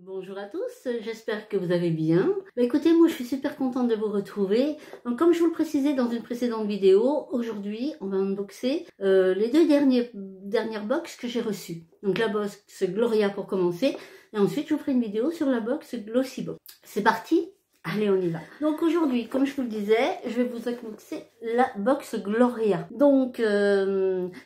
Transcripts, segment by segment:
Bonjour à tous, j'espère que vous allez bien. Écoutez, moi je suis super contente de vous retrouver. Donc, comme je vous le précisais dans une précédente vidéo, aujourd'hui on va unboxer les deux dernières box que j'ai reçues. Donc la box Gloria pour commencer, et ensuite je vous ferai une vidéo sur la box Glossy Box. C'est parti? Allez, on y va. Donc aujourd'hui, comme je vous le disais, je vais vous unboxer la box Gloria. Donc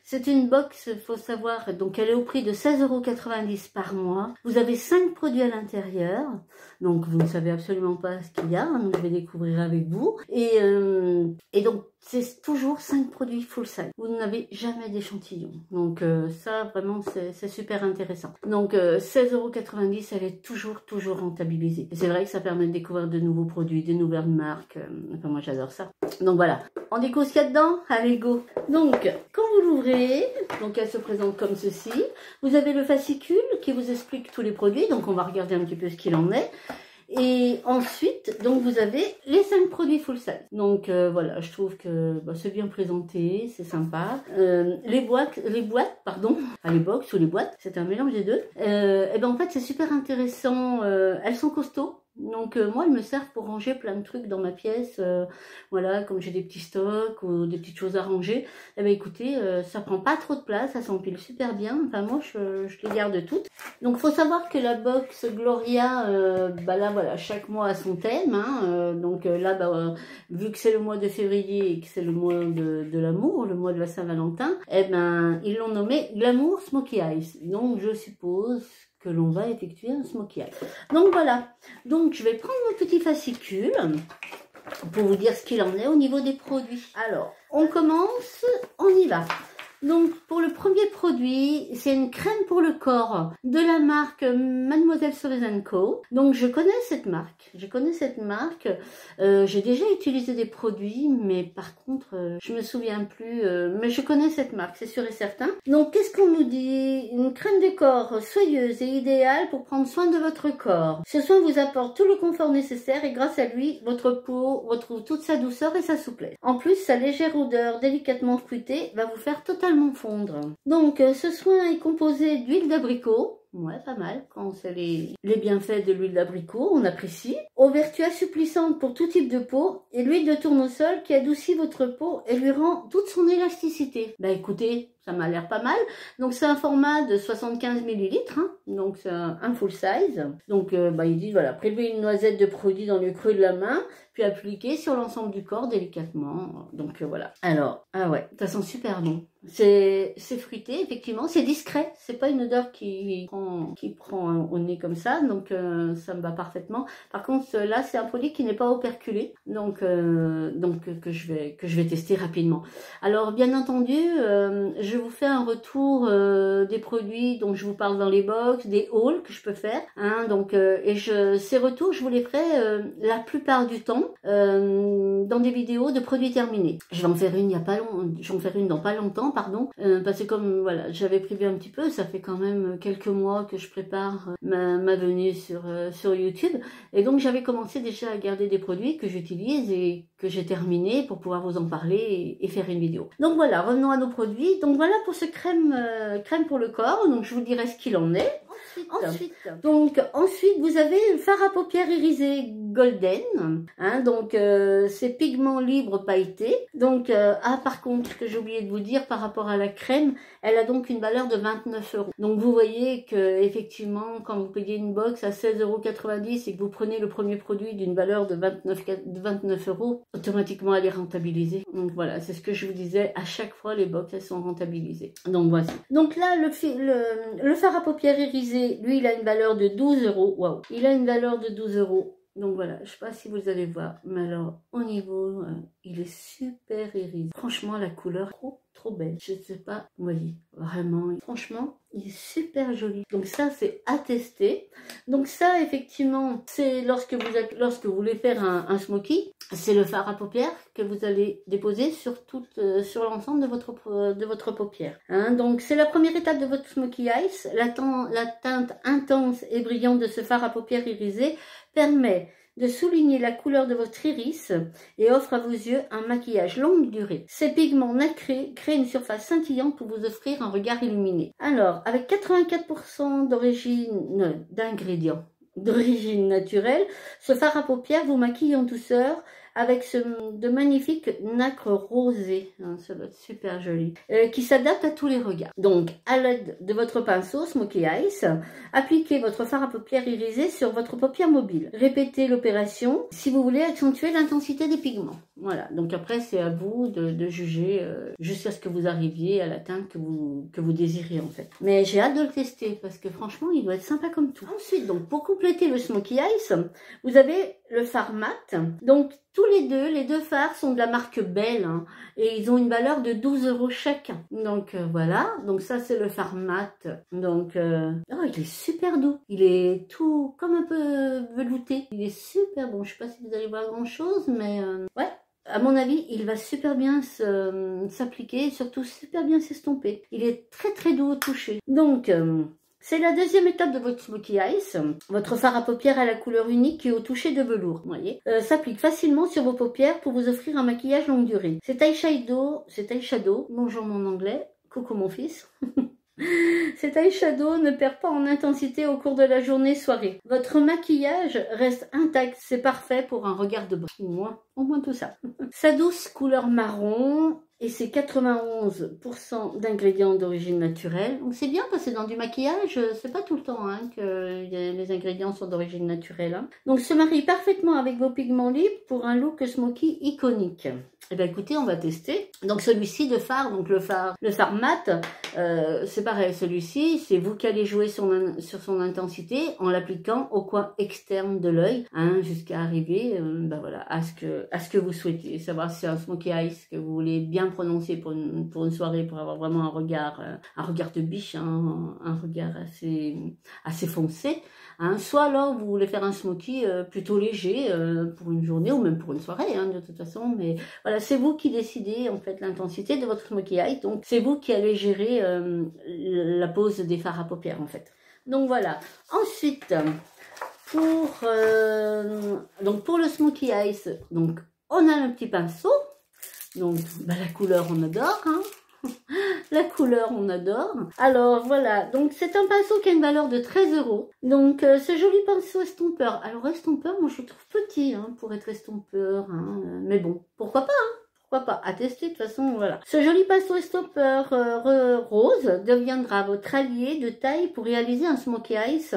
c'est une box, faut savoir, donc elle est au prix de 16,90 € par mois. Vous avez 5 produits à l'intérieur. Donc vous ne savez absolument pas ce qu'il y a, hein, donc je vais découvrir avec vous. Et donc c'est toujours 5 produits full size. Vous n'avez jamais d'échantillon. Donc ça vraiment c'est super intéressant. Donc 16,90 €, elle est toujours rentabilisée. Et c'est vrai que ça permet de découvrir de nouveaux produits, de nouvelles marques. Enfin moi j'adore ça. Donc voilà. On découvre ce qu'il y a dedans. Allez go. Donc quand vous l'ouvrez, donc elle se présente comme ceci. Vous avez le fascicule qui vous explique tous les produits. Donc on va regarder un petit peu ce qu'il en est. Et ensuite, donc vous avez les 5 produits full size. Donc voilà, je trouve que c'est bien présenté, c'est sympa. Les boîtes, pardon, les box ou les boîtes, c'est un mélange des deux. Et ben en fait c'est super intéressant. Elles sont costauds. Donc moi elles me servent pour ranger plein de trucs dans ma pièce, voilà, comme j'ai des petits stocks ou des petites choses à ranger. Et ben écoutez, ça prend pas trop de place, ça s'empile super bien. Enfin moi je les garde toutes. Donc faut savoir que la box Gloria, là voilà, chaque mois a son thème, hein, donc là vu que c'est le mois de février et que c'est le mois de l'amour, le mois de la Saint-Valentin, et ben ils l'ont nommé Glamour Smoky Eyes. Donc je suppose que l'on va effectuer un smoky eye. Donc voilà, donc je vais prendre mon petit fascicule pour vous dire ce qu'il en est au niveau des produits. Alors, on commence, on y va. Donc pour le premier produit, c'est une crème pour le corps de la marque Mademoiselle Cerise & Co. Donc je connais cette marque, j'ai déjà utilisé des produits, mais par contre je me souviens plus, mais je connais cette marque, c'est sûr et certain. Donc qu'est-ce qu'on nous dit? Une crème de corps soyeuse et idéale pour prendre soin de votre corps. Ce soin vous apporte tout le confort nécessaire et grâce à lui, votre peau retrouve toute sa douceur et sa souplesse. En plus, sa légère odeur délicatement fruitée va vous faire totalement fondre. Donc ce soin est composé d'huile d'abricot. Ouais, pas mal, quand c'est les bienfaits de l'huile d'abricot, on apprécie. Aux vertus assouplissantes pour tout type de peau, et l'huile de tournesol qui adoucit votre peau et lui rend toute son élasticité. Écoutez, ça m'a l'air pas mal. Donc c'est un format de 75 ml, hein. Donc c'est un full size. Donc il dit voilà, prélevez une noisette de produit dans le creux de la main, puis appliquer sur l'ensemble du corps délicatement. Donc voilà. Alors, ah ouais, ça sent super bon. C'est fruité, effectivement, c'est discret, c'est pas une odeur qui prend au nez comme ça, donc ça me va parfaitement. Par contre, là, c'est un produit qui n'est pas operculé, donc que je vais tester rapidement. Alors, bien entendu, je vous fais un retour des produits dont je vous parle dans les box, des hauls que je peux faire, hein, donc ces retours, je vous les ferai la plupart du temps dans des vidéos de produits terminés. Je vais en faire une dans pas longtemps, pardon, parce que comme voilà, j'avais prévu un petit peu, ça fait quand même quelques mois que je prépare ma venue sur YouTube, et donc j'avais commencé déjà à garder des produits que j'utilise et que j'ai terminé pour pouvoir vous en parler et faire une vidéo. Donc voilà, revenons à nos produits. Donc voilà pour ce crème pour le corps, donc je vous dirai ce qu'il en est. Ensuite, vous avez le fard à paupières irisé golden, hein, donc c'est pigment libre pailleté. Donc par contre, ce que j'ai oublié de vous dire par rapport à la crème, elle a donc une valeur de 29 €. Donc vous voyez que effectivement, quand vous payez une box à 16,90 € et que vous prenez le premier produit d'une valeur de 29 €, automatiquement elle est rentabilisée. Donc voilà, c'est ce que je vous disais, à chaque fois les box elles sont rentabilisées. Donc voici. Donc là le fard à paupières irisé, lui il a une valeur de 12 €. Waouh, il a une valeur de 12 €. Donc voilà, je sais pas si vous allez voir, mais alors au niveau, il est super irisé. Franchement, la couleur trop belle. Je sais pas, vous voyez, vraiment, franchement, il est super joli. Donc ça, c'est à tester. Donc ça, effectivement, c'est lorsque vous voulez faire un smoky, c'est le fard à paupières que vous allez déposer sur l'ensemble de votre paupière. Hein, donc c'est la première étape de votre smoky eyes. La teinte intense et brillante de ce fard à paupières irisé permet de souligner la couleur de votre iris et offre à vos yeux un maquillage longue durée. Ces pigments nacrés créent une surface scintillante pour vous offrir un regard illuminé. Alors, avec 84% d'origine d'ingrédients, d'origine naturelle. Ce fard à paupières vous maquille en douceur avec de magnifiques nacres rosés, hein, ça doit être super joli, qui s'adapte à tous les regards. Donc, à l'aide de votre pinceau Smoky Eyes, appliquez votre fard à paupières irisé sur votre paupière mobile. Répétez l'opération si vous voulez accentuer l'intensité des pigments. Voilà, donc après c'est à vous de juger jusqu'à ce que vous arriviez à la teinte que vous désirez en fait. Mais j'ai hâte de le tester parce que franchement il doit être sympa comme tout. Ensuite, donc pour compléter le Smoky Eyes, vous avez le fard mat. Donc tous les deux fards sont de la marque Belle, hein, et ils ont une valeur de 12 € chacun. Donc voilà, donc ça c'est le fard mat. Donc oh, il est super doux, il est tout comme un peu velouté, il est super bon. Je sais pas si vous allez voir grand chose, mais ouais. À mon avis, il va super bien s'appliquer et surtout super bien s'estomper. Il est très très doux au toucher. Donc, c'est la deuxième étape de votre Smoky Eyes. Votre fard à paupières à la couleur unique et au toucher de velours, vous voyez, s'applique facilement sur vos paupières pour vous offrir un maquillage longue durée. Cet eyeshadow, bonjour mon anglais, coucou mon fils. Cet eyeshadow ne perd pas en intensité au cours de la journée-soirée. Votre maquillage reste intact, c'est parfait pour un regard de brin. Au moins tout ça. Sa douce couleur marron et ses 91% d'ingrédients d'origine naturelle. Donc c'est bien parce que dans du maquillage, c'est pas tout le temps hein, que les ingrédients sont d'origine naturelle. Hein. Donc se marie parfaitement avec vos pigments libres pour un look smoky iconique. Eh bien écoutez, on va tester. Donc celui-ci de fard, donc le fard mat, c'est pareil, celui-ci, c'est vous qui allez jouer sur son intensité en l'appliquant au coin externe de l'œil, hein, jusqu'à arriver ben voilà, à ce que vous souhaitez. Savoir si c'est un Smoky Eyes que vous voulez bien prononcer pour une soirée, pour avoir vraiment un regard de biche, hein, un regard assez foncé. Hein. Soit alors vous voulez faire un smoky plutôt léger pour une journée ou même pour une soirée, hein, de toute façon. Mais voilà, c'est vous qui décidez en fait l'intensité de votre smoky eye. Donc c'est vous qui allez gérer la pose des fards à paupières en fait. Donc voilà. Ensuite, pour le smoky eyes, donc on a un petit pinceau. Donc bah, la couleur on adore, hein. La couleur, on adore. Alors voilà, donc c'est un pinceau qui a une valeur de 13 €. Donc ce joli pinceau estompeur. Alors estompeur, moi je le trouve petit hein, pour être estompeur. Hein. Mais bon, pourquoi pas hein. Pourquoi pas, à tester de toute façon, voilà. Ce joli pinceau estompeur rose deviendra votre allié de taille pour réaliser un Smoky Eyes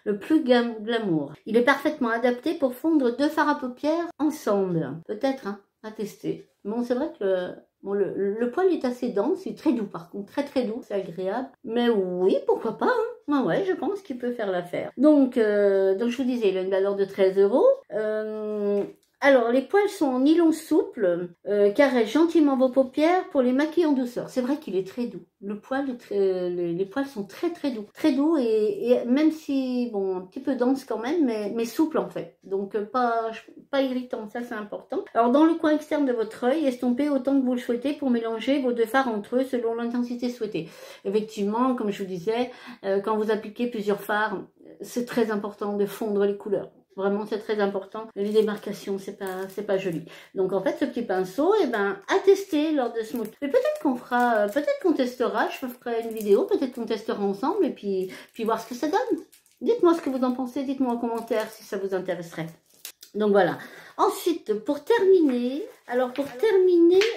le plus glamour. Il est parfaitement adapté pour fondre deux fards à paupières ensemble. Peut-être, hein, à tester. Bon, c'est vrai que le poil est assez dense, il est très doux par contre, très très doux, c'est agréable. Mais oui, pourquoi pas, hein. Ben ouais, je pense qu'il peut faire l'affaire. Donc je vous disais, il a une valeur de 13 €. Alors, les poils sont en nylon souple, caressent gentiment vos paupières pour les maquiller en douceur. C'est vrai qu'il est très doux. Le poil est les poils sont très très doux. Très doux et même si, bon, un petit peu dense quand même, mais souple en fait. Donc, pas irritant, ça c'est important. Alors, dans le coin externe de votre œil, estompez autant que vous le souhaitez pour mélanger vos deux fards entre eux selon l'intensité souhaitée. Effectivement, comme je vous disais, quand vous appliquez plusieurs fards, c'est très important de fondre les couleurs. Vraiment, c'est très important. Les démarcations, c'est pas joli. Donc, en fait, ce petit pinceau, eh ben, à tester lors de ce mood. Mais peut-être qu'on testera, je ferai une vidéo, peut-être qu'on testera ensemble et puis voir ce que ça donne. Dites-moi ce que vous en pensez, dites-moi en commentaire si ça vous intéresserait. Donc voilà. Ensuite, pour terminer,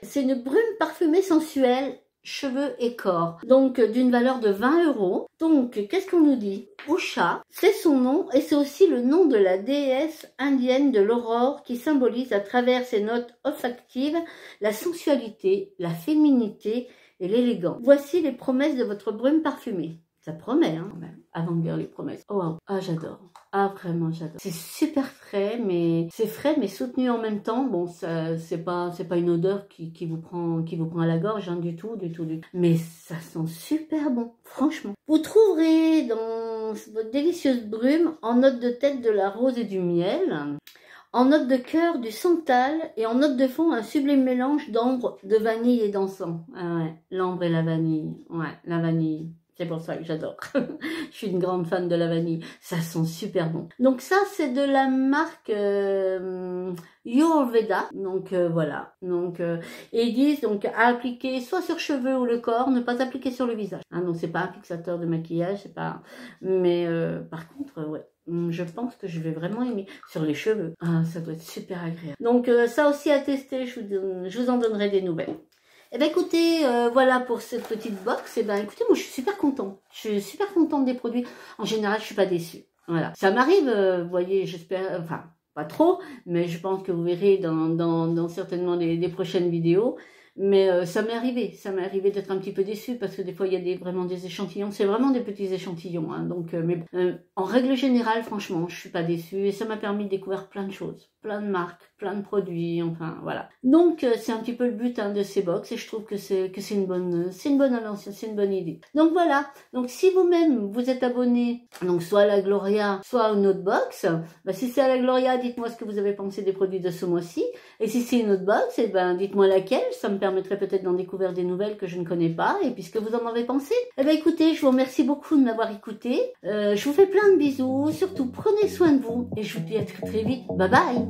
c'est une brume parfumée sensuelle, cheveux et corps. Donc, d'une valeur de 20 €. Donc, qu'est-ce qu'on nous dit? Usha, c'est son nom et c'est aussi le nom de la déesse indienne de l'aurore qui symbolise à travers ses notes olfactives la sensualité, la féminité et l'élégance. Voici les promesses de votre brume parfumée. Ça promet, hein, avant de lire les promesses. Oh, wow. Ah, j'adore. Ah, vraiment, j'adore. C'est super frais, mais c'est frais, mais soutenu en même temps. Bon, c'est pas une odeur qui vous prend à la gorge, hein, du tout. Mais ça sent super bon, franchement. Vous trouverez dans votre délicieuse brume en note de tête de la rose et du miel, en note de cœur du santal et en note de fond un sublime mélange d'ambre, de vanille et d'encens. Ah ouais, l'ambre et la vanille. Ouais, la vanille. C'est pour ça que j'adore. Je suis une grande fan de la vanille. Ça sent super bon. Donc ça, c'est de la marque Yorveda. Donc voilà. Donc et ils disent donc à appliquer soit sur cheveux ou le corps, ne pas appliquer sur le visage. Hein, donc c'est pas un fixateur de maquillage, c'est pas. Mais par contre, ouais. Je pense que je vais vraiment aimer. Sur les cheveux, ah, ça doit être super agréable. Donc ça aussi à tester, je vous en donnerai des nouvelles. Eh ben écoutez, voilà pour cette petite box. Eh ben écoutez, moi je suis super contente. Je suis super contente des produits. En général, je suis pas déçue. Voilà. Ça m'arrive, vous voyez, j'espère, enfin, pas trop, mais je pense que vous verrez dans certainement des prochaines vidéos. Mais ça m'est arrivé d'être un petit peu déçue parce que des fois il y a vraiment des échantillons, c'est vraiment des petits échantillons, hein, donc mais en règle générale, franchement, je suis pas déçue et ça m'a permis de découvrir plein de choses, plein de marques, plein de produits, enfin voilà. Donc c'est un petit peu le but, hein, de ces box et je trouve que c'est une bonne invention, c'est une bonne idée. Donc voilà, donc si vous-même vous êtes abonné, donc soit à la Gloria, soit à une autre box, bah, si c'est à la Gloria, dites-moi ce que vous avez pensé des produits de ce mois-ci, et si c'est une autre box, et ben dites-moi laquelle, ça me permettrait peut-être d'en découvrir des nouvelles que je ne connais pas, et puis ce que vous en avez pensé. Eh ben écoutez, je vous remercie beaucoup de m'avoir écouté, je vous fais plein de bisous, surtout prenez soin de vous, et je vous dis à très très vite, bye bye.